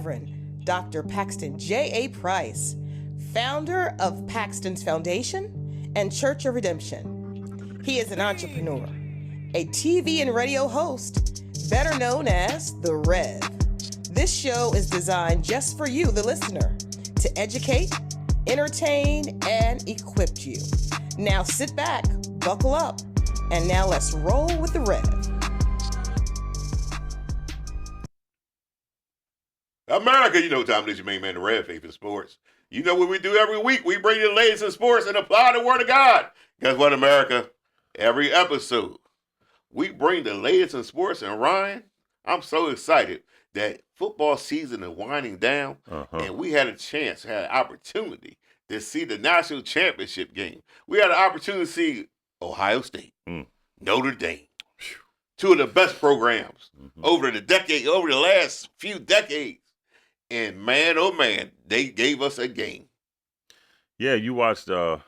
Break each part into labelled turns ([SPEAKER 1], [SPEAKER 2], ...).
[SPEAKER 1] Reverend Dr. Paxton JAPrice, founder of Paxton's Foundation and Church of Redemption. He is an entrepreneur, a TV and radio host, better known as The Rev. This show is designed just for you, the listener, to educate, entertain, and equip you. Now sit back, buckle up, and now let's roll with The Rev.
[SPEAKER 2] America, you know what time it is, your main man, The Rev, Faith in Sports. You know what we do every week. We bring you the latest in sports and apply the word of God. Guess what, America? Every episode, we bring the latest in sports. And Ryan, I'm so excited that football season is winding down, and we had an opportunity to see the national championship game. We had an opportunity to see Ohio State, Notre Dame, two of the best programs over the last few decades. And man, oh man, they gave us a game.
[SPEAKER 3] Yeah, you watched, like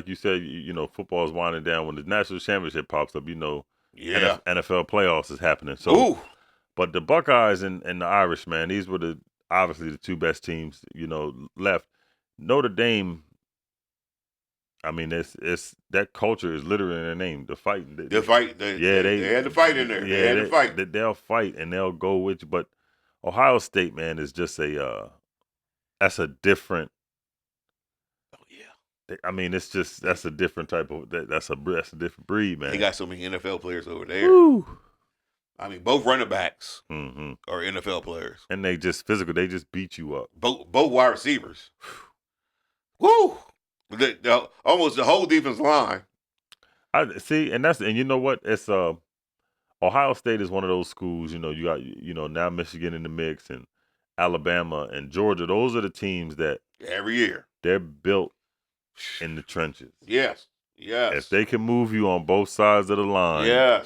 [SPEAKER 3] you said, you know, football is winding down. When the national championship pops up, you know, NFL playoffs is happening. So, but the Buckeyes and the Irish, man, these were obviously the two best teams, you know, left. Notre Dame, I mean, it's that culture is literally in their name. The fight. They had the fight in there.
[SPEAKER 2] Yeah, they had the fight.
[SPEAKER 3] They'll fight and they'll go with you. But Ohio State, man, is just that's a different.
[SPEAKER 2] Oh yeah.
[SPEAKER 3] I mean, that's a different type of that's a different breed, man.
[SPEAKER 2] They got so many NFL players over there.
[SPEAKER 3] Woo.
[SPEAKER 2] I mean, both running backs are NFL players,
[SPEAKER 3] and they just physical. They just beat you up.
[SPEAKER 2] Both wide receivers. Woo! Almost the whole defense line.
[SPEAKER 3] I see, and you know what? It's Ohio State is one of those schools. You know, you got now Michigan in the mix, and Alabama and Georgia. Those are the teams that
[SPEAKER 2] every year
[SPEAKER 3] they're built in the trenches.
[SPEAKER 2] Yes.
[SPEAKER 3] If they can move you on both sides of the line, they're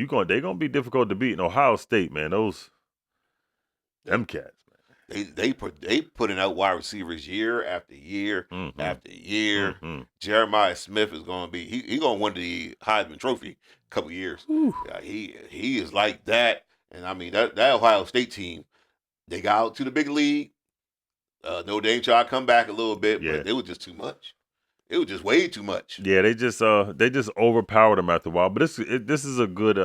[SPEAKER 3] gonna be difficult to beat. In Ohio State, man, them cats.
[SPEAKER 2] They putting out wide receivers year after year after year. Jeremiah Smith is going to be he going to win the Heisman Trophy a couple years. He is like that, and I mean that Ohio State team, they got out to the big league. Notre Dame tried to come back a little bit, but it was just too much. It was just way too much.
[SPEAKER 3] Yeah, they just overpowered them after a while. But this is a good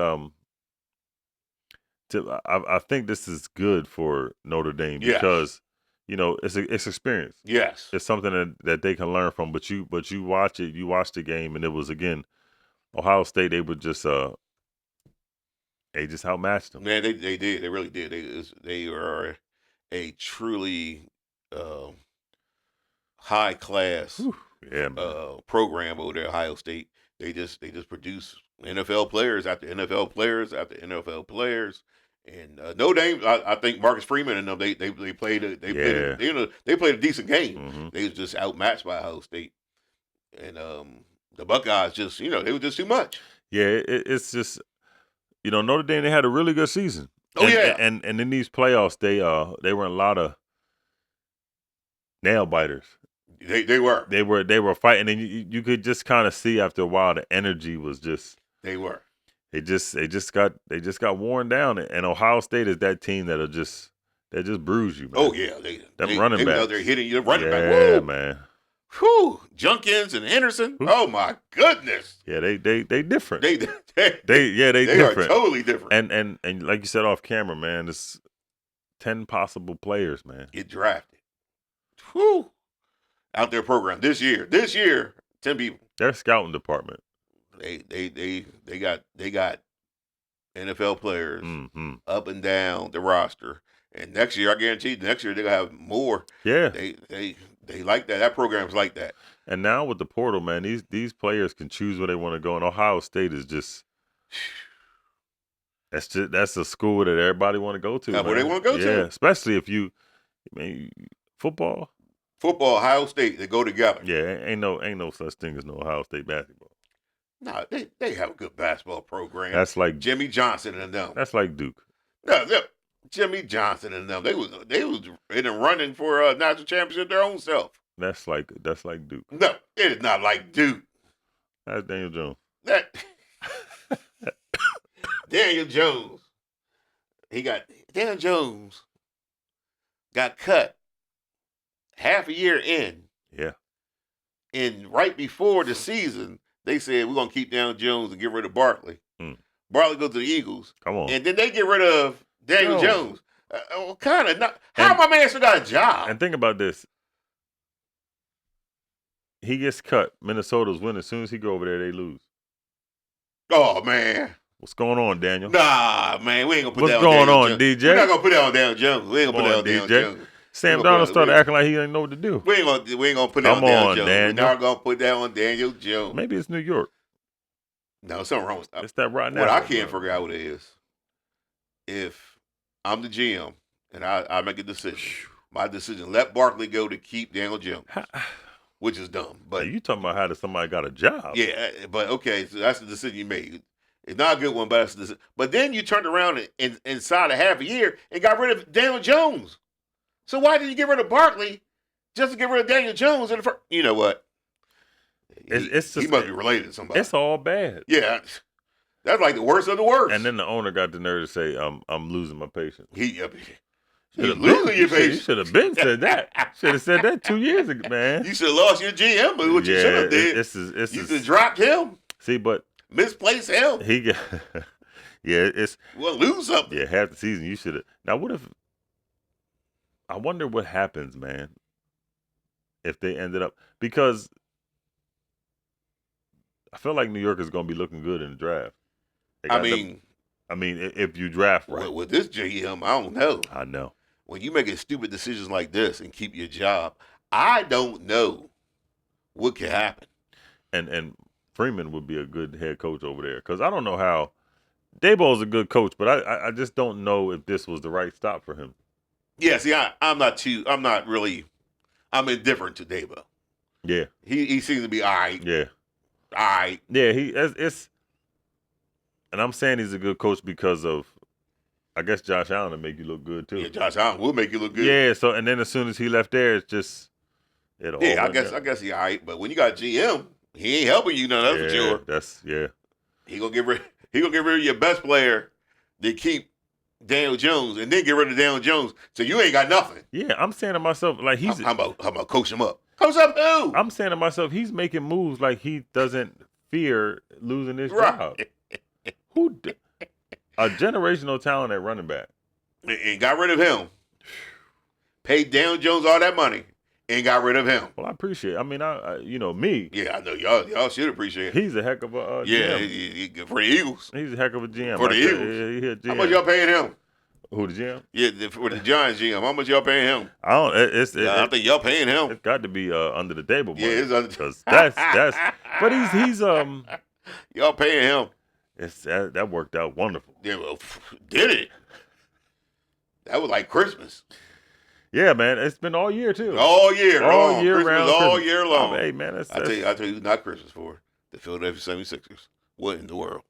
[SPEAKER 3] I think this is good for Notre Dame because you know it's experience.
[SPEAKER 2] Yes,
[SPEAKER 3] it's something that they can learn from. But you watch it. You watch the game, and it was again Ohio State. They were just they just outmatched them.
[SPEAKER 2] Man, they did. They really did. They are a truly high class program over there. Ohio State. They just produce NFL players after NFL players after NFL players. And Notre Dame, I think Marcus Freeman and them, they played a decent game. They was just outmatched by Ohio State, and the Buckeyes just they were just too much.
[SPEAKER 3] Yeah, it's just Notre Dame, they had a really good season. And in these playoffs they were a lot of nail biters.
[SPEAKER 2] They were
[SPEAKER 3] fighting, and you could just kind of see after a while the energy was just They just got worn down, and Ohio State is that team that'll just bruise you, man.
[SPEAKER 2] Oh yeah,
[SPEAKER 3] they running back.
[SPEAKER 2] They're hitting you, running back.
[SPEAKER 3] Yeah, man.
[SPEAKER 2] Whew, Junkins and Henderson. Oh my goodness.
[SPEAKER 3] Yeah, they different.
[SPEAKER 2] They
[SPEAKER 3] different.
[SPEAKER 2] Are totally different.
[SPEAKER 3] And like you said off camera, man, it's 10 possible players, man.
[SPEAKER 2] Get drafted. Whew. Out their program this year, 10 people.
[SPEAKER 3] Their scouting department.
[SPEAKER 2] They got NFL players up and down the roster, and next year I guarantee they're gonna have more.
[SPEAKER 3] Yeah,
[SPEAKER 2] they like that. That program's like that.
[SPEAKER 3] And now with the portal, man, these players can choose where they want to go. And Ohio State is just that's a school that everybody want to go to.
[SPEAKER 2] That's where they want to go to.
[SPEAKER 3] Yeah, especially if football,
[SPEAKER 2] Ohio State, they go together.
[SPEAKER 3] Yeah, ain't no such thing as no Ohio State basketball.
[SPEAKER 2] No, they have a good basketball program.
[SPEAKER 3] That's like
[SPEAKER 2] Jimmy Johnson and them.
[SPEAKER 3] That's like Duke.
[SPEAKER 2] No, Jimmy Johnson and them. They was in the running for a national championship their own self.
[SPEAKER 3] That's like Duke.
[SPEAKER 2] No, it is not like Duke.
[SPEAKER 3] That's Daniel Jones.
[SPEAKER 2] Daniel Jones. He got Daniel Jones got cut half a year in.
[SPEAKER 3] Yeah.
[SPEAKER 2] And right before the season, they said, we're going to keep Daniel Jones and get rid of Barkley. Barkley goes to the Eagles.
[SPEAKER 3] Come on.
[SPEAKER 2] And then they get rid of Daniel Jones. Kind of not. How my man still got a job?
[SPEAKER 3] And think about this. He gets cut. Minnesota's winning. As soon as he go over there, they lose.
[SPEAKER 2] Oh, man.
[SPEAKER 3] What's going on, Daniel?
[SPEAKER 2] Nah, man. We ain't going to put that on
[SPEAKER 3] What's going on,
[SPEAKER 2] Jones.
[SPEAKER 3] DJ?
[SPEAKER 2] We're not going to put that on Daniel Jones. We ain't going to put that on Daniel Jones.
[SPEAKER 3] Sam Darnold started acting like he didn't know what to do.
[SPEAKER 2] We ain't gonna put that on Daniel Jones. We're not gonna put that on Daniel Jones.
[SPEAKER 3] Maybe it's New York.
[SPEAKER 2] No, something wrong with that.
[SPEAKER 3] It's that right now.
[SPEAKER 2] What I can't figure out what it is. If I'm the GM and I make a decision, my decision, let Barkley go to keep Daniel Jones, which is dumb. But
[SPEAKER 3] you talking about how somebody got a job?
[SPEAKER 2] Yeah, but okay, so that's the decision you made. It's not a good one, but that's the decision. But then you turned around and inside of half a year and got rid of Daniel Jones. So why did you get rid of Barkley just to get rid of Daniel Jones in the first? You know what? He must be related to somebody.
[SPEAKER 3] It's all bad.
[SPEAKER 2] Yeah, that's like the worst of the worst.
[SPEAKER 3] And then the owner got the nerve to say, "I'm losing my patience."
[SPEAKER 2] He's losing your patience.
[SPEAKER 3] You should have been said that. Should have said that 2 years ago, man.
[SPEAKER 2] You should have lost your GM. But what you should have did. You should have dropped him.
[SPEAKER 3] See, but
[SPEAKER 2] misplaced him.
[SPEAKER 3] He got. Yeah, it's.
[SPEAKER 2] Well, lose something.
[SPEAKER 3] Yeah, half the season you should have. Now, what if? I wonder what happens, man, if they ended up, because I feel like New York is going to be looking good in the draft. I mean, if you draft right.
[SPEAKER 2] With this GM, I don't know.
[SPEAKER 3] I know.
[SPEAKER 2] When you making stupid decisions like this and keep your job, I don't know what could happen.
[SPEAKER 3] And Freeman would be a good head coach over there, because I don't know how. Daboll's a good coach, but I just don't know if this was the right stop for him.
[SPEAKER 2] Yeah, see, I'm indifferent to Dabo.
[SPEAKER 3] Yeah.
[SPEAKER 2] He seems to be all right.
[SPEAKER 3] Yeah.
[SPEAKER 2] All right.
[SPEAKER 3] Yeah, and I'm saying he's a good coach because of, I guess, Josh Allen will make you look good too.
[SPEAKER 2] Yeah, Josh Allen will make you look good.
[SPEAKER 3] Yeah, so, and then as soon as he left there, it's just,
[SPEAKER 2] I guess he all right, but when you got GM, he ain't helping you none, that's for sure. He gonna get rid of your best player to keep Daniel Jones, and then get rid of Daniel Jones, so you ain't got nothing.
[SPEAKER 3] Yeah, I'm saying to myself, like
[SPEAKER 2] how about coach him up? Coach up who?
[SPEAKER 3] I'm saying to myself, he's making moves like he doesn't fear losing his job. A generational talent at running back.
[SPEAKER 2] And got rid of him. Paid Daniel Jones all that money and got rid of him.
[SPEAKER 3] Well, I appreciate it. I mean, me.
[SPEAKER 2] Yeah, I know y'all should appreciate it.
[SPEAKER 3] He's a heck of a
[SPEAKER 2] GM. For the Eagles.
[SPEAKER 3] He's a heck of a GM.
[SPEAKER 2] For the Eagles. How much y'all paying him?
[SPEAKER 3] Who, the GM?
[SPEAKER 2] Yeah, for the Giants GM. How much y'all paying him?
[SPEAKER 3] I
[SPEAKER 2] think y'all paying him.
[SPEAKER 3] It's got to be under the table, boy.
[SPEAKER 2] Yeah, it's under.
[SPEAKER 3] Because that's. But he's
[SPEAKER 2] y'all paying him.
[SPEAKER 3] That worked out wonderful.
[SPEAKER 2] Yeah, well, did it? That was like Christmas.
[SPEAKER 3] Yeah, man. It's been all year too.
[SPEAKER 2] All year long.
[SPEAKER 3] All year
[SPEAKER 2] Christmas
[SPEAKER 3] round.
[SPEAKER 2] All year long.
[SPEAKER 3] Oh, hey, man. I
[SPEAKER 2] tell you, not Christmas for the Philadelphia 76ers. What in the world?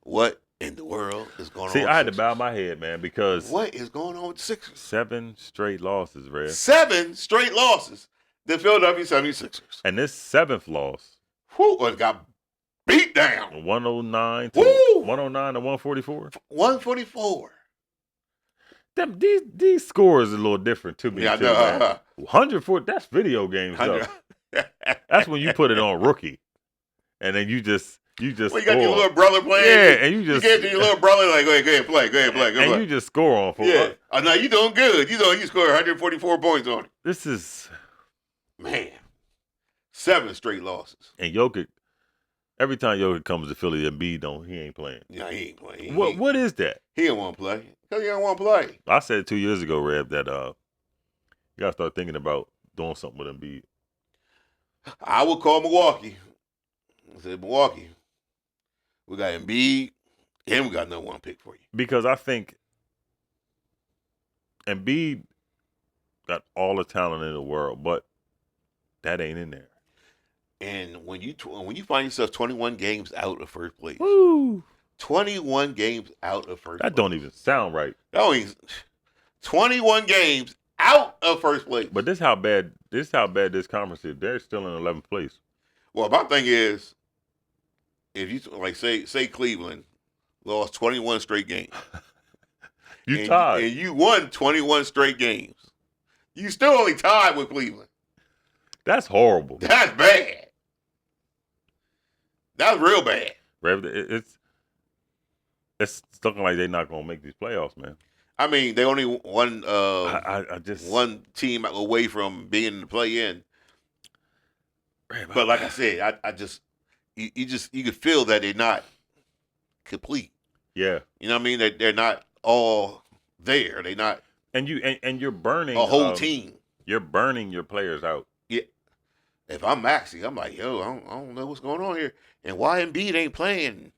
[SPEAKER 2] What in the world is going on?
[SPEAKER 3] See, I had to bow my head, man, because
[SPEAKER 2] what is going on with the Sixers?
[SPEAKER 3] 7 straight losses, Red.
[SPEAKER 2] 7 straight losses. The Philadelphia 76ers.
[SPEAKER 3] And this 7th loss.
[SPEAKER 2] It got beat down.
[SPEAKER 3] 109 to 144.
[SPEAKER 2] 144.
[SPEAKER 3] These scores are a little different to me.
[SPEAKER 2] Yeah, I know.
[SPEAKER 3] 104. That's video games, though. That's when you put it on rookie, and then you just.
[SPEAKER 2] Well, you got your little brother playing.
[SPEAKER 3] Yeah, and you
[SPEAKER 2] get to your little brother like, go ahead, play.
[SPEAKER 3] And you just score on for
[SPEAKER 2] it. Oh, no, you doing good. You scored 144 points on it.
[SPEAKER 3] This is,
[SPEAKER 2] man, 7 straight losses.
[SPEAKER 3] And Jokic, every time Jokic comes to Philly, Embiid he ain't playing.
[SPEAKER 2] Yeah, he ain't playing.
[SPEAKER 3] What is that?
[SPEAKER 2] He don't want to play. Because he don't want to play.
[SPEAKER 3] I said 2 years ago, Reb, that you got to start thinking about doing something with Embiid.
[SPEAKER 2] I would call Milwaukee. I said, Milwaukee, we got Embiid, and we got no one pick for you.
[SPEAKER 3] Because I think Embiid got all the talent in the world, but that ain't in there.
[SPEAKER 2] And when you find yourself 21 games out of first place,
[SPEAKER 3] woo,
[SPEAKER 2] 21 games out of first place.
[SPEAKER 3] That don't even sound right.
[SPEAKER 2] 21 games out of first place.
[SPEAKER 3] But this how bad this conference is. They're still in 11th place.
[SPEAKER 2] Well, my thing is, if you like say Cleveland lost 21 straight games,
[SPEAKER 3] You tied.
[SPEAKER 2] And you won 21 straight games. You still only tied with Cleveland.
[SPEAKER 3] That's horrible.
[SPEAKER 2] That's bad. That's real bad.
[SPEAKER 3] Rev, it's looking like they're not going to make these playoffs, man.
[SPEAKER 2] I mean, they only won
[SPEAKER 3] just
[SPEAKER 2] one team away from being in the play-in. But like I said, I just you can feel that they're not complete.
[SPEAKER 3] Yeah.
[SPEAKER 2] You know what I mean? They're not all there. They're not.
[SPEAKER 3] And you're burning
[SPEAKER 2] a whole team.
[SPEAKER 3] You're burning your players out.
[SPEAKER 2] Yeah. If I'm Maxey, I'm like, yo, I don't know what's going on here. And why Embiid ain't playing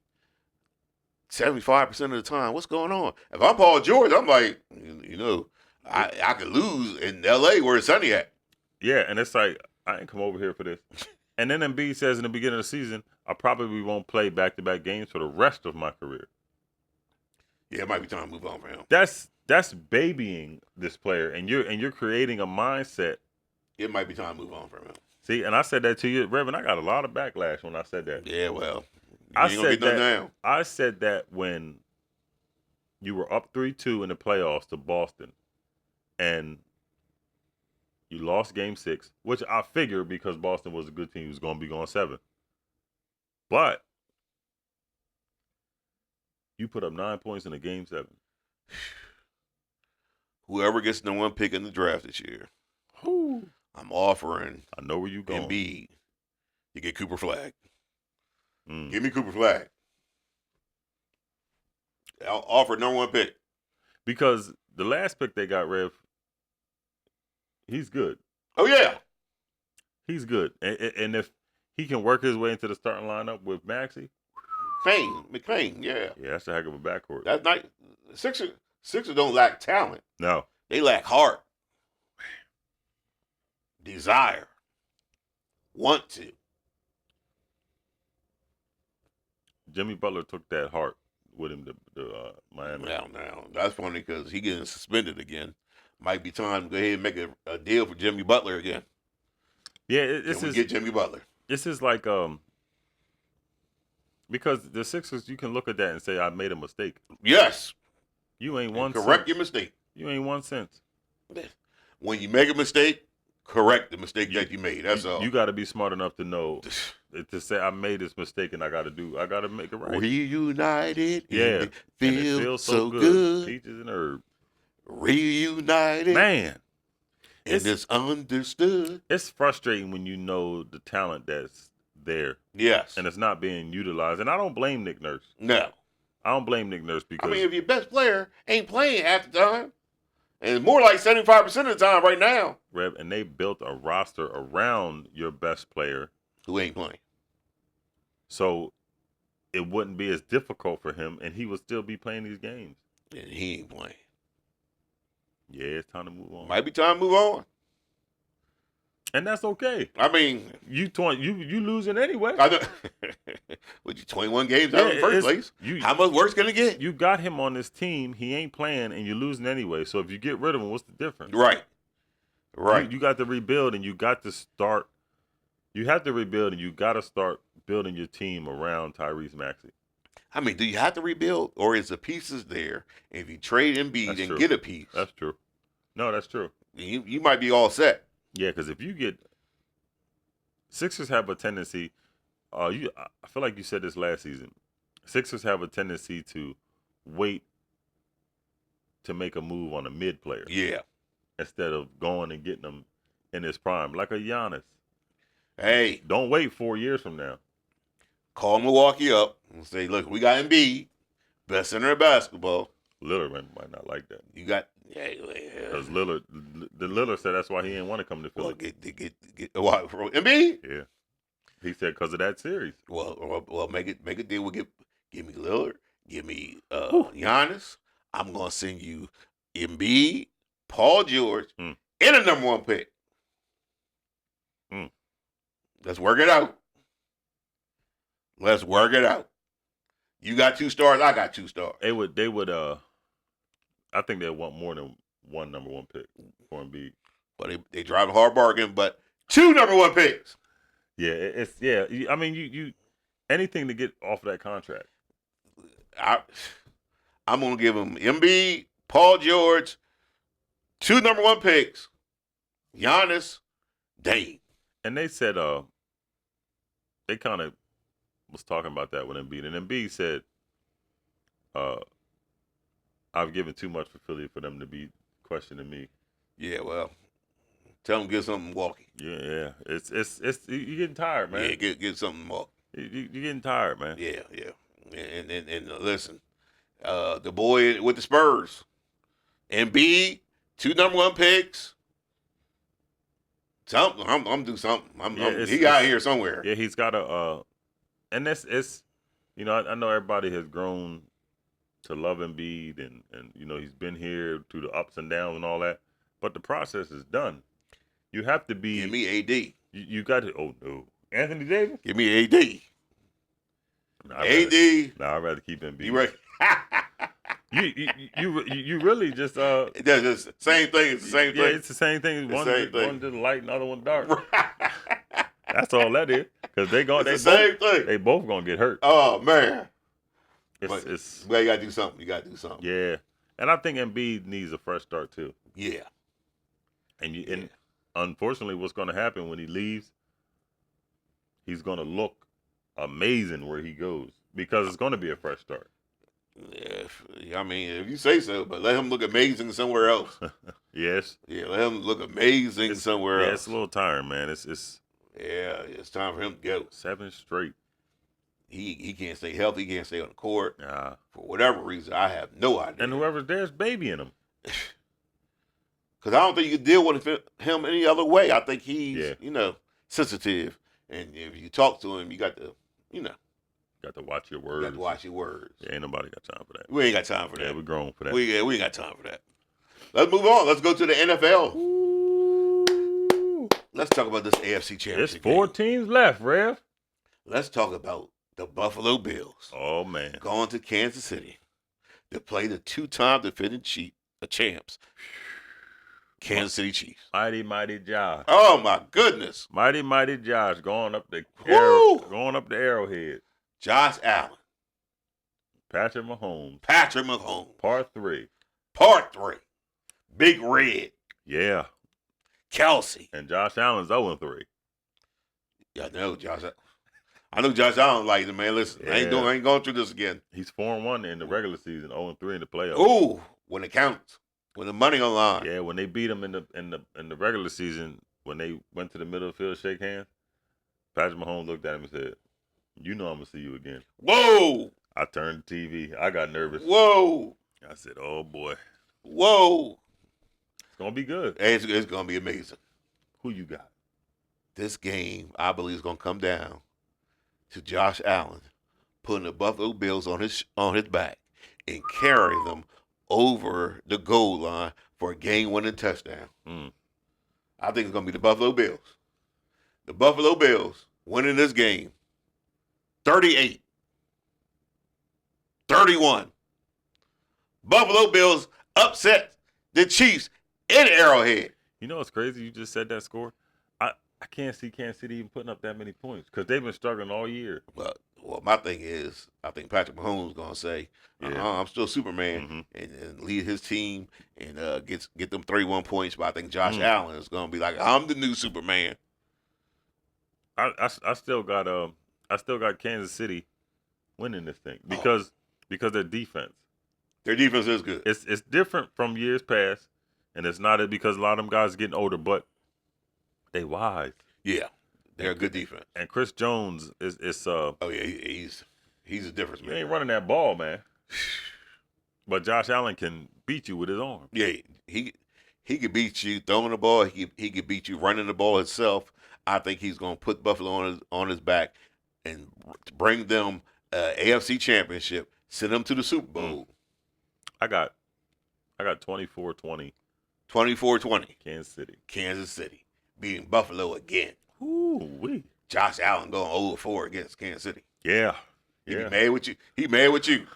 [SPEAKER 2] 75% of the time? What's going on? If I'm Paul George, I'm like, I could lose in L.A. where it's sunny at.
[SPEAKER 3] Yeah, and it's like, I ain't come over here for this. And then Embiid says in the beginning of the season, I probably won't play back-to-back games for the rest of my career.
[SPEAKER 2] Yeah, it might be time to move on for him.
[SPEAKER 3] That's babying this player, and you're creating a mindset.
[SPEAKER 2] It might be time to move on for him.
[SPEAKER 3] See, and I said that to you, Reverend. I got a lot of backlash when I said that.
[SPEAKER 2] Yeah, well,
[SPEAKER 3] I said that when you were up 3-2 in the playoffs to Boston, and you lost Game 6, which I figured because Boston was a good team, was going to be going 7. But you put up 9 points in a Game 7.
[SPEAKER 2] Whoever gets the one pick in the draft this year, I'm offering.
[SPEAKER 3] I know where you going.
[SPEAKER 2] Embiid, you get Cooper Flag.
[SPEAKER 3] Give
[SPEAKER 2] me Cooper Flag. I'll offer number 1 pick.
[SPEAKER 3] Because the last pick they got, Rev, he's good.
[SPEAKER 2] Oh, yeah.
[SPEAKER 3] He's good. And if he can work his way into the starting lineup with Maxey.
[SPEAKER 2] McClain, yeah.
[SPEAKER 3] Yeah, that's a heck of a backcourt.
[SPEAKER 2] That's nice. Sixers don't lack talent.
[SPEAKER 3] No.
[SPEAKER 2] They lack heart. Desire. Want to.
[SPEAKER 3] Jimmy Butler took that heart with him to Miami.
[SPEAKER 2] Now, that's funny because he getting suspended again. Might be time to go ahead and make a deal for Jimmy Butler again.
[SPEAKER 3] Yeah,
[SPEAKER 2] get Jimmy Butler.
[SPEAKER 3] This is like because the Sixers, you can look at that and say, I made a mistake.
[SPEAKER 2] Yes.
[SPEAKER 3] You ain't one cent.
[SPEAKER 2] Correct your mistake.
[SPEAKER 3] You ain't 1 cent.
[SPEAKER 2] When you make a mistake, correct the mistake that you made. That's all.
[SPEAKER 3] You got to be smart enough to know to say I made this mistake and I got to make it right.
[SPEAKER 2] Reunited.
[SPEAKER 3] Yeah.
[SPEAKER 2] It feels so good.
[SPEAKER 3] Peaches and herb.
[SPEAKER 2] Reunited.
[SPEAKER 3] Man.
[SPEAKER 2] It's understood.
[SPEAKER 3] It's frustrating when you know the talent that's there.
[SPEAKER 2] Yes.
[SPEAKER 3] And it's not being utilized. And I don't blame Nick Nurse.
[SPEAKER 2] No.
[SPEAKER 3] I don't blame Nick Nurse because
[SPEAKER 2] if your best player ain't playing half the time, and it's more like 75% of the time right now.
[SPEAKER 3] Rev, and they built a roster around your best player.
[SPEAKER 2] Who ain't playing.
[SPEAKER 3] So it wouldn't be as difficult for him, and he would still be playing these games.
[SPEAKER 2] And he ain't playing.
[SPEAKER 3] Yeah, it's time to move on.
[SPEAKER 2] Might be time to move on.
[SPEAKER 3] And that's okay.
[SPEAKER 2] I mean,
[SPEAKER 3] you losing anyway.
[SPEAKER 2] I know. With you 21 games out in the first place, how much worse can it get?
[SPEAKER 3] You got him on this team. He ain't playing, and you're losing anyway. So if you get rid of him, what's the difference?
[SPEAKER 2] Right.
[SPEAKER 3] You got to rebuild, and you got to start. You have to rebuild, and you got to start building your team around Tyrese Maxey.
[SPEAKER 2] I mean, do you have to rebuild, or is the pieces there? And if you trade Embiid and get a piece,
[SPEAKER 3] that's true. No, that's true.
[SPEAKER 2] You might be all set.
[SPEAKER 3] Yeah, because if you get Sixers have a tendency. I feel like you said this last season. Sixers have a tendency to wait to make a move on a mid player.
[SPEAKER 2] Yeah.
[SPEAKER 3] Instead of going and getting them in his prime, like a Giannis.
[SPEAKER 2] Hey,
[SPEAKER 3] don't wait 4 years from now.
[SPEAKER 2] Call Milwaukee up and say, "Look, we got Embiid, best center of basketball."
[SPEAKER 3] Lillard might not like that.
[SPEAKER 2] You got because
[SPEAKER 3] Lillard said that's why he didn't want to come to Philly.
[SPEAKER 2] Well, get Embiid.
[SPEAKER 3] Yeah, he said because of that series.
[SPEAKER 2] Well, make a deal. Give me Lillard, give me Giannis. I'm gonna send you Embiid, Paul George, and a number 1 pick. Let's work it out. Let's work it out. You got 2 stars. I got 2 stars.
[SPEAKER 3] They would. I think they want more than one number 1 pick for Embiid.
[SPEAKER 2] But they drive a hard bargain. But 2 number 1 picks.
[SPEAKER 3] Yeah, I mean, you anything to get off of that contract.
[SPEAKER 2] I'm gonna give them Embiid, Paul George, 2 number 1 picks, Giannis, Dame.
[SPEAKER 3] And they said, they kind of was talking about that with Embiid. And Embiid said, I've given too much for Philly for them to be questioning me.
[SPEAKER 2] Yeah, well, tell them get something walkie.
[SPEAKER 3] Yeah. It's you getting tired, man.
[SPEAKER 2] Yeah, get something walkie.
[SPEAKER 3] You getting tired, man.
[SPEAKER 2] Yeah. And listen, the boy with the Spurs, Embiid, 2 number 1 picks. Something. I'm do something. He out here somewhere.
[SPEAKER 3] Yeah, he's got a. And it's, I know everybody has grown to love Embiid, and he's been here through the ups and downs and all that. But the process is done. You have to be.
[SPEAKER 2] Give me AD.
[SPEAKER 3] You got to. Oh no, Anthony Davis.
[SPEAKER 2] Give me AD.
[SPEAKER 3] I'd rather keep Embiid.
[SPEAKER 2] You right?
[SPEAKER 3] You really just
[SPEAKER 2] That's the same thing. It's the same thing.
[SPEAKER 3] Yeah, it's the same thing. One just light, and the other one dark. That's all that is. Because
[SPEAKER 2] same thing.
[SPEAKER 3] They both gonna get hurt.
[SPEAKER 2] Oh man.
[SPEAKER 3] It's
[SPEAKER 2] you gotta do something.
[SPEAKER 3] Yeah, and I think Embiid needs a fresh start too.
[SPEAKER 2] Yeah.
[SPEAKER 3] And unfortunately, what's gonna happen when he leaves? He's gonna look amazing where he goes because it's gonna be a fresh start.
[SPEAKER 2] Yeah, I mean, if you say so, but let him look amazing somewhere else.
[SPEAKER 3] Yes.
[SPEAKER 2] Yeah, let him look amazing somewhere else.
[SPEAKER 3] Yeah, it's a little tiring, man. It's
[SPEAKER 2] time for him to go.
[SPEAKER 3] 7 straight.
[SPEAKER 2] He can't stay healthy. He can't stay on the court.
[SPEAKER 3] Nah.
[SPEAKER 2] For whatever reason, I have no idea.
[SPEAKER 3] And whoever's there's babying him.
[SPEAKER 2] Because I don't think you can deal with him any other way. I think he's, sensitive. And if you talk to him, you got to,
[SPEAKER 3] Got to watch your words. Yeah, ain't nobody got time for that.
[SPEAKER 2] We ain't got time for that.
[SPEAKER 3] Yeah, we're grown for that.
[SPEAKER 2] We ain't got time for that. Let's move on. Let's go to the NFL.
[SPEAKER 3] Ooh.
[SPEAKER 2] Let's talk about this AFC Championship
[SPEAKER 3] There's 4
[SPEAKER 2] game.
[SPEAKER 3] teams left, Rev.
[SPEAKER 2] Let's talk about the Buffalo Bills.
[SPEAKER 3] Oh, man.
[SPEAKER 2] Going to Kansas City to play the 2-time defending champs, Kansas City Chiefs.
[SPEAKER 3] Mighty, mighty Josh.
[SPEAKER 2] Oh, my goodness.
[SPEAKER 3] Mighty, mighty Josh going up the Arrowhead.
[SPEAKER 2] Josh Allen.
[SPEAKER 3] Patrick Mahomes.
[SPEAKER 2] Part 3. Big Red.
[SPEAKER 3] Yeah.
[SPEAKER 2] Kelsey.
[SPEAKER 3] And Josh Allen's 0-3.
[SPEAKER 2] Yeah, I know Josh Allen like it, man. Listen, I ain't going through this again.
[SPEAKER 3] He's 4-1 in the regular season, 0-3 in the playoffs.
[SPEAKER 2] Ooh, when it counts. When the money on line.
[SPEAKER 3] Yeah, when they beat him in the regular season, when they went to the middle of the field to shake hands, Patrick Mahomes looked at him and said, I'm going to see you again.
[SPEAKER 2] Whoa.
[SPEAKER 3] I turned the TV. I got nervous.
[SPEAKER 2] Whoa.
[SPEAKER 3] I said, oh, boy.
[SPEAKER 2] Whoa.
[SPEAKER 3] It's going to be good.
[SPEAKER 2] It's going to be amazing.
[SPEAKER 3] Who you got?
[SPEAKER 2] This game, I believe, is going to come down to Josh Allen putting the Buffalo Bills on his back and carrying them over the goal line for a game-winning touchdown. I think it's going to be the Buffalo Bills. The Buffalo Bills winning this game 38-31. Buffalo Bills upset the Chiefs in Arrowhead.
[SPEAKER 3] You know what's crazy? You just said that score. I can't see Kansas City even putting up that many points because they've been struggling all year.
[SPEAKER 2] Well, my thing is, I think Patrick Mahomes is going to say, I'm still Superman, and lead his team and get them 31 points. But I think Josh Allen is going to be like, I'm the new Superman.
[SPEAKER 3] I still got Kansas City winning this thing because their defense.
[SPEAKER 2] Their defense is good.
[SPEAKER 3] It's different from years past, and it's not because a lot of them guys are getting older, but they wise.
[SPEAKER 2] Yeah, they're a good defense.
[SPEAKER 3] And Chris Jones is
[SPEAKER 2] he's a difference
[SPEAKER 3] he
[SPEAKER 2] maker.
[SPEAKER 3] ain't running that ball, man. But Josh Allen can beat you with his arm.
[SPEAKER 2] Yeah, he could beat you throwing the ball. He could beat you running the ball himself. I think he's going to put Buffalo on his back and bring them AFC Championship, send them to the Super Bowl.
[SPEAKER 3] I got 24-20.
[SPEAKER 2] 24-20.
[SPEAKER 3] Kansas City.
[SPEAKER 2] Beating Buffalo again.
[SPEAKER 3] Ooh-wee.
[SPEAKER 2] Josh Allen going 0-4 against Kansas City.
[SPEAKER 3] Yeah.
[SPEAKER 2] He be mad with you. He mad with you.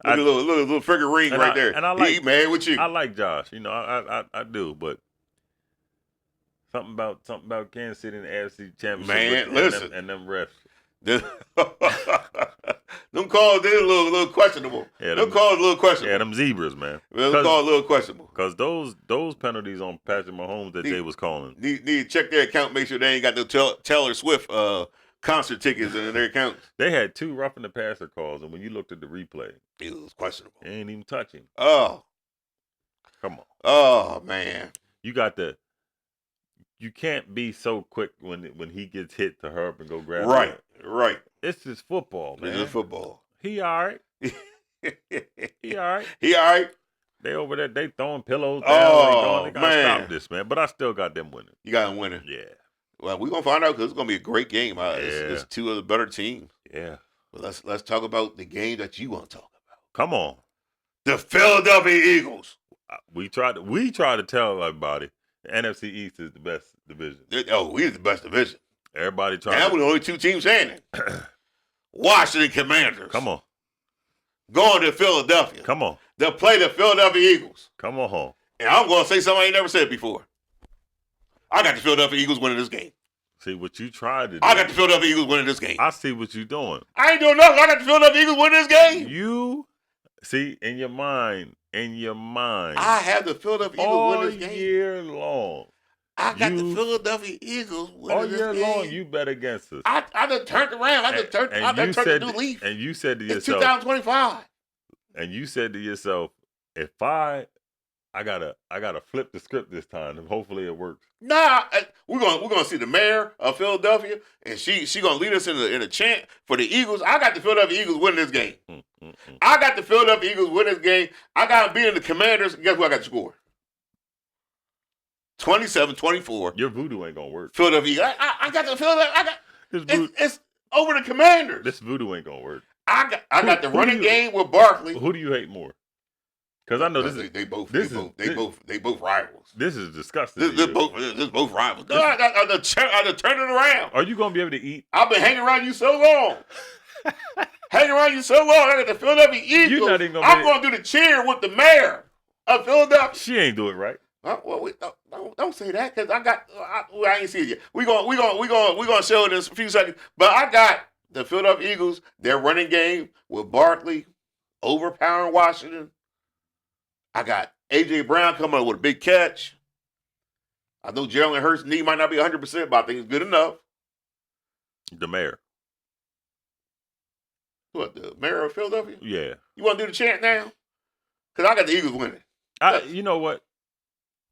[SPEAKER 2] Look at a little figure ring right there.
[SPEAKER 3] And
[SPEAKER 2] he mad with you.
[SPEAKER 3] I like Josh. I do, but something about Kansas City and the AFC Championship.
[SPEAKER 2] Man, listen.
[SPEAKER 3] And them refs.
[SPEAKER 2] Them calls, they're a little questionable.
[SPEAKER 3] Yeah,
[SPEAKER 2] them calls a little questionable.
[SPEAKER 3] Yeah, them zebras, man.
[SPEAKER 2] Them calls a little questionable.
[SPEAKER 3] Because those penalties on Patrick Mahomes that Jay was calling.
[SPEAKER 2] Need to check their account, make sure they ain't got no Taylor Swift concert tickets in their accounts.
[SPEAKER 3] They had 2 roughing the passer calls, and when you looked at the replay,
[SPEAKER 2] it was questionable.
[SPEAKER 3] They ain't even touching.
[SPEAKER 2] Oh.
[SPEAKER 3] Come on.
[SPEAKER 2] Oh, man.
[SPEAKER 3] You can't be so quick when he gets hit to hurry up and go grab
[SPEAKER 2] Right,
[SPEAKER 3] it.
[SPEAKER 2] right.
[SPEAKER 3] It's just football, man.
[SPEAKER 2] It's just football.
[SPEAKER 3] He all right. He all right.
[SPEAKER 2] He all right.
[SPEAKER 3] They over there, they throwing pillows down.
[SPEAKER 2] Oh,
[SPEAKER 3] they gotta stop this, man. But I still got them winning.
[SPEAKER 2] You got them winning?
[SPEAKER 3] Yeah.
[SPEAKER 2] Well, we're going to find out because it's going to be a great game. It's 2 of the better teams.
[SPEAKER 3] Yeah.
[SPEAKER 2] But let's talk about the game that you want to talk about.
[SPEAKER 3] Come on.
[SPEAKER 2] The Philadelphia Eagles.
[SPEAKER 3] We tried to tell everybody the NFC East is the best division.
[SPEAKER 2] We're the best division.
[SPEAKER 3] Everybody trying.
[SPEAKER 2] Now we're the only 2 teams saying it. Washington Commanders.
[SPEAKER 3] Come on.
[SPEAKER 2] Going to Philadelphia.
[SPEAKER 3] Come on.
[SPEAKER 2] They'll play the Philadelphia Eagles.
[SPEAKER 3] Come on home.
[SPEAKER 2] And I'm going to say something I ain't never said before. I got the Philadelphia Eagles winning this game.
[SPEAKER 3] See what you tried to do.
[SPEAKER 2] I got the Philadelphia Eagles winning this game.
[SPEAKER 3] I see what you're doing.
[SPEAKER 2] I ain't doing nothing. I got the Philadelphia Eagles winning this game.
[SPEAKER 3] You see in your mind.
[SPEAKER 2] I have the Philadelphia Eagles
[SPEAKER 3] all
[SPEAKER 2] winning this game.
[SPEAKER 3] All year long.
[SPEAKER 2] I got the Philadelphia Eagles winning this game.
[SPEAKER 3] All year long, you bet against us.
[SPEAKER 2] I done turned around. I done turned the new leaf.
[SPEAKER 3] And you said to
[SPEAKER 2] yourself,
[SPEAKER 3] it's
[SPEAKER 2] 2025.
[SPEAKER 3] And you said to yourself, if I gotta flip the script this time, and hopefully it works.
[SPEAKER 2] Nah, we're gonna see the mayor of Philadelphia, and she gonna lead us in a chant for the Eagles. I got the Philadelphia Eagles winning this game. I got the Philadelphia Eagles winning this game. I got them beating the Commanders. Guess what I got to score? 27-24.
[SPEAKER 3] Your voodoo ain't gonna work.
[SPEAKER 2] Philadelphia. I got the Philadelphia. It's over the Commanders.
[SPEAKER 3] This voodoo ain't gonna work.
[SPEAKER 2] I got the running game with Barkley.
[SPEAKER 3] Who do you hate more? Because I know they both
[SPEAKER 2] rivals.
[SPEAKER 3] This is disgusting.
[SPEAKER 2] This both rivals. No, I turn it around.
[SPEAKER 3] Are you gonna be able to eat?
[SPEAKER 2] I've been hanging around you so long. I got the Philadelphia Eagles. I'm going to do the cheer with the mayor of Philadelphia.
[SPEAKER 3] She ain't do it right.
[SPEAKER 2] Well, don't say that because I ain't see it yet. We gonna show it in a few seconds. But I got the Philadelphia Eagles. Their running game with Barkley overpowering Washington. I got A.J. Brown coming up with a big catch. I know Jalen Hurts' knee might not be 100%, but I think it's good enough.
[SPEAKER 3] The mayor.
[SPEAKER 2] What, the mayor of Philadelphia?
[SPEAKER 3] Yeah.
[SPEAKER 2] You want to do the chant now? Because I got the Eagles winning.
[SPEAKER 3] You know what?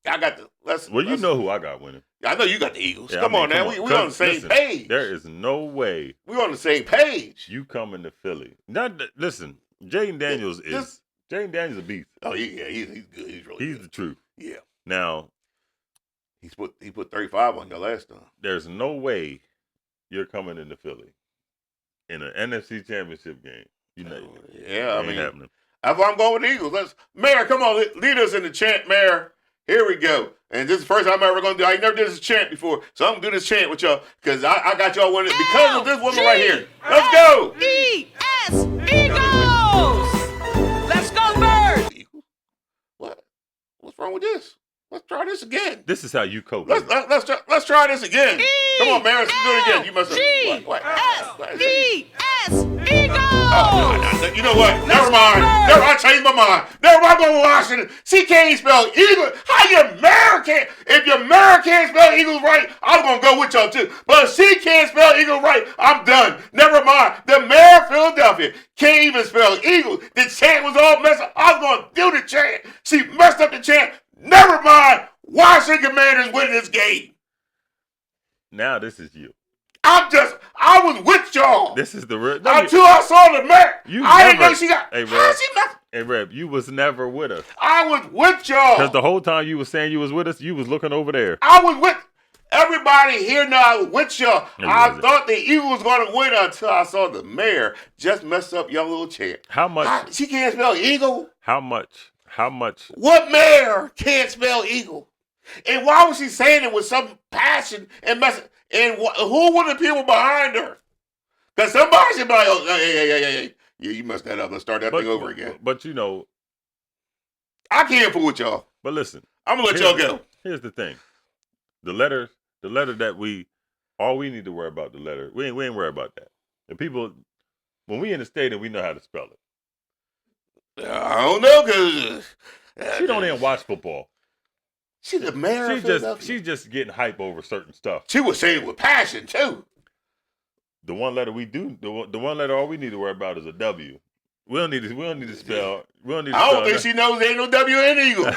[SPEAKER 2] I got the.
[SPEAKER 3] You know who I got winning.
[SPEAKER 2] I know you got the Eagles.
[SPEAKER 3] Yeah,
[SPEAKER 2] come on now. We on the same page.
[SPEAKER 3] There is no way.
[SPEAKER 2] We on the same page.
[SPEAKER 3] You coming to Philly. Listen, Jaden Daniels is a beast.
[SPEAKER 2] Oh, he's good. He's really good.
[SPEAKER 3] He's the truth.
[SPEAKER 2] Yeah.
[SPEAKER 3] Now,
[SPEAKER 2] he put 35 on you last time.
[SPEAKER 3] There's no way you're coming into Philly in an NFC Championship game. You know,
[SPEAKER 2] I mean,
[SPEAKER 3] happening.
[SPEAKER 2] That's why I'm going with the Eagles. Mayor, come on, lead us in the chant, Mayor. Here we go. And this is the first time I'm ever going to do. I never did this chant before, so I'm going to do this chant with y'all because I got y'all winning because of this woman right here. Let's go.
[SPEAKER 1] E-S, Eagles. Let's go, Birds.
[SPEAKER 2] Eagles? What? What's wrong with this? Let's try this again.
[SPEAKER 3] This is how you cope.
[SPEAKER 2] Let's try this again. Come on, Mayor, let's do it again. You must have.
[SPEAKER 1] E-S, Eagles.
[SPEAKER 2] No. You know what? Never mind. I changed my mind. Never mind. I'm going to Washington. She can't spell Eagles. How your mayor can't? If your mayor can't spell Eagles right, I'm going to go with y'all too. But if she can't spell Eagles right, I'm done. Never mind. The mayor of Philadelphia can't even spell Eagles. The chant was all messed up. I was going to do the chant. She messed up the chant. Never mind. Washington Commanders win this game.
[SPEAKER 3] Now this is you.
[SPEAKER 2] I was with y'all.
[SPEAKER 3] This is the real.
[SPEAKER 2] Until I saw the mayor. I didn't know she got.
[SPEAKER 3] Hey, Reb, you was never with us.
[SPEAKER 2] I was with y'all.
[SPEAKER 3] Because the whole time you was saying you was with us, you was looking over there.
[SPEAKER 2] I was with everybody here now. I was with y'all. I thought the Eagles was going to win until I saw the mayor just mess up your little chant.
[SPEAKER 3] How much?
[SPEAKER 2] She can't spell Eagle.
[SPEAKER 3] How much?
[SPEAKER 2] What mayor can't spell Eagle? And why was she saying it with some passion and messing? And who were the people behind her? Because somebody should be like, oh, hey. Yeah, you messed that up. Let's start that thing over again.
[SPEAKER 3] But you know.
[SPEAKER 2] I can't fool with y'all.
[SPEAKER 3] But listen.
[SPEAKER 2] I'm going to let y'all go.
[SPEAKER 3] Here's the thing. The letter that all we need to worry about the letter. We ain't worry about that. The people, When we in the stadium, we know how to spell it.
[SPEAKER 2] I don't know, because
[SPEAKER 3] she don't even watch football.
[SPEAKER 2] She's the mayor of Philadelphia.
[SPEAKER 3] She's just getting hype over certain stuff.
[SPEAKER 2] She was saying it with passion, too.
[SPEAKER 3] The one letter the one letter all we need to worry about is a W. We don't need to spell.
[SPEAKER 2] I don't think she knows there ain't no W in Eagle.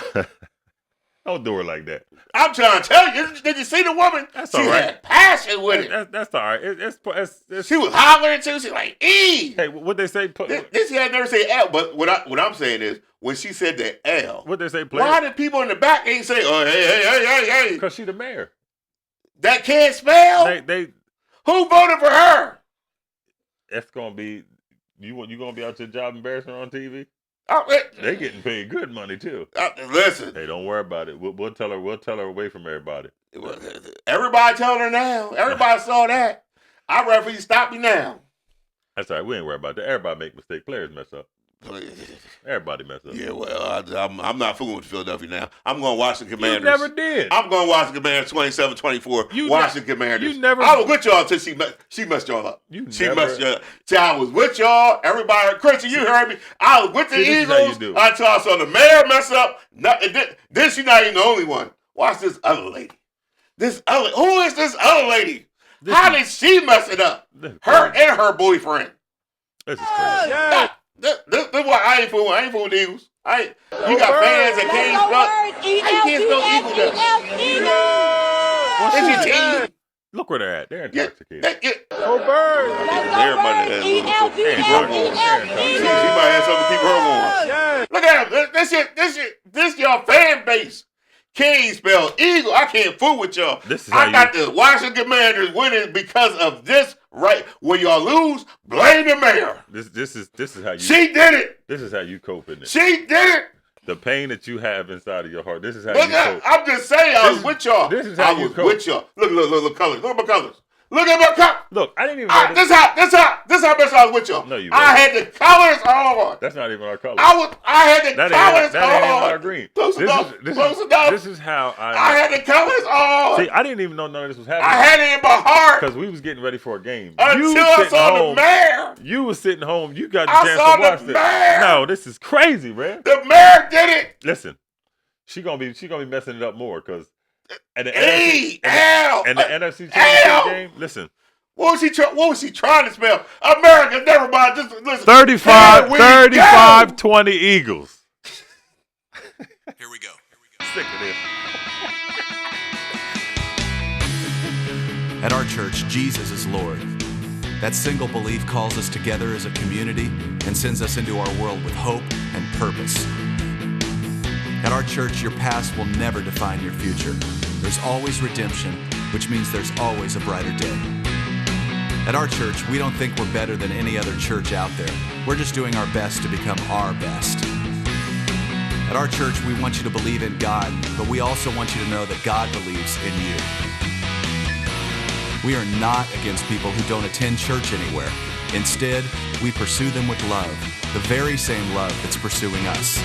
[SPEAKER 3] Don't do her like that.
[SPEAKER 2] I'm trying to tell you. Did you see the woman?
[SPEAKER 3] That's
[SPEAKER 2] she
[SPEAKER 3] all right.
[SPEAKER 2] had passion with it.
[SPEAKER 3] That's all right. It's,
[SPEAKER 2] she was hollering too. She's like, E.
[SPEAKER 3] Hey, what they say?
[SPEAKER 2] This had never say L. But what I'm saying is, when she said the L,
[SPEAKER 3] what they say?
[SPEAKER 2] Why did people in the back ain't say, oh, hey?
[SPEAKER 3] Because she the mayor.
[SPEAKER 2] That can't spell? Who voted for her?
[SPEAKER 3] That's gonna be you gonna be out your job embarrassing her on TV? They getting paid good money too.
[SPEAKER 2] Listen.
[SPEAKER 3] Hey, don't worry about it. We'll tell her away from everybody.
[SPEAKER 2] Everybody telling her now. Everybody saw that. I'd rather you stop me now.
[SPEAKER 3] That's all right. We ain't worried about that. Everybody make mistakes. Players mess up. Everybody mess up.
[SPEAKER 2] Yeah, well, I'm not fooling with Philadelphia now. I'm going to Washington Commanders.
[SPEAKER 3] You never did.
[SPEAKER 2] I'm going to Washington Commanders 27-24. Washington Commanders.
[SPEAKER 3] You never.
[SPEAKER 2] I was with y'all until she messed y'all up. She messed y'all up. See, I was with y'all. Everybody, Christian, you heard me. I was with the Eagles until I saw the mayor mess up. Then she's not even the only one. Watch this other lady. Who is this other lady? How did she mess it up? Her and her boyfriend.
[SPEAKER 3] This is crazy.
[SPEAKER 2] This is why I ain't fooling the Eagles. You got fans that can't spell Eagle. What's your team?
[SPEAKER 3] Look where they're at. They're intoxicated.
[SPEAKER 2] Go Birds. Everybody has keep her warm. She might have something to keep her warm. Look at them. This y'all fan base. Can't spell Eagle. I can't fool with y'all. I got the Washington Commanders winning because of this. Right when y'all lose, blame the mayor.
[SPEAKER 3] This is how you.
[SPEAKER 2] She did it.
[SPEAKER 3] This is how you cope in it.
[SPEAKER 2] She did it.
[SPEAKER 3] The pain that you have inside of your heart. This is how you cope.
[SPEAKER 2] I'm just saying, I was with y'all.
[SPEAKER 3] This is how you cope.
[SPEAKER 2] With y'all. Look, colors. Look at my colors. Look at my colors.
[SPEAKER 3] Look, I didn't even.
[SPEAKER 2] This how best I was with y'all.
[SPEAKER 3] No, you.
[SPEAKER 2] I had the colors on.
[SPEAKER 3] That's not even our colors.
[SPEAKER 2] I had the colors on.
[SPEAKER 3] That ain't even our green.
[SPEAKER 2] Close enough.
[SPEAKER 3] This is how
[SPEAKER 2] I had the colors on.
[SPEAKER 3] See, I didn't even know none of this was happening.
[SPEAKER 2] I had it in my heart
[SPEAKER 3] because we was getting ready for a game.
[SPEAKER 2] Until I saw the mayor.
[SPEAKER 3] You was sitting home. You got the chance to watch this. No, this is crazy, man.
[SPEAKER 2] The mayor did it.
[SPEAKER 3] Listen, she gonna be messing it up more because at the NFC Championship Game. Listen.
[SPEAKER 2] What was she trying to spell? America, never mind. Just listen.
[SPEAKER 3] 35-20 Eagles.
[SPEAKER 4] Here we go.
[SPEAKER 3] Sick of this.
[SPEAKER 4] At our church, Jesus is Lord. That single belief calls us together as a community and sends us into our world with hope and purpose. At our church, your past will never define your future. There's always redemption, which means there's always a brighter day. At our church, we don't think we're better than any other church out there. We're just doing our best to become our best. At our church, we want you to believe in God, but we also want you to know that God believes in you. We are not against people who don't attend church anywhere. Instead, we pursue them with love, the very same love that's pursuing us.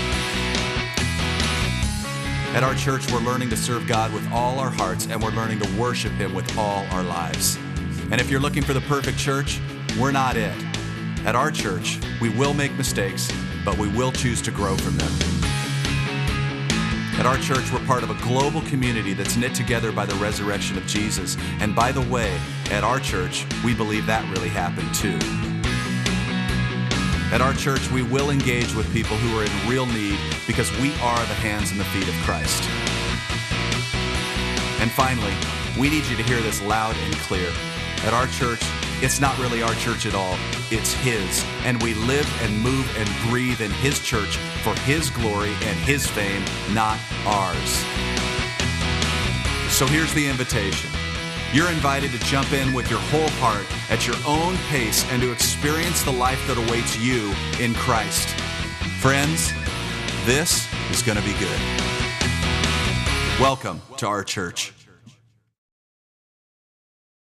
[SPEAKER 4] At our church, we're learning to serve God with all our hearts, and we're learning to worship Him with all our lives. And if you're looking for the perfect church, we're not it. At our church, we will make mistakes, but we will choose to grow from them. At our church, we're part of a global community that's knit together by the resurrection of Jesus. And by the way, at our church, we believe that really happened too. At our church, we will engage with people who are in real need because we are the hands and the feet of Christ. And finally, we need you to hear this loud and clear. At our church, it's not really our church at all. It's His. And we live and move and breathe in His church for His glory and His fame, not ours. So here's the invitation. You're invited to jump in with your whole heart at your own pace and to experience the life that awaits you in Christ. Friends, this is going to be good. Welcome to our church.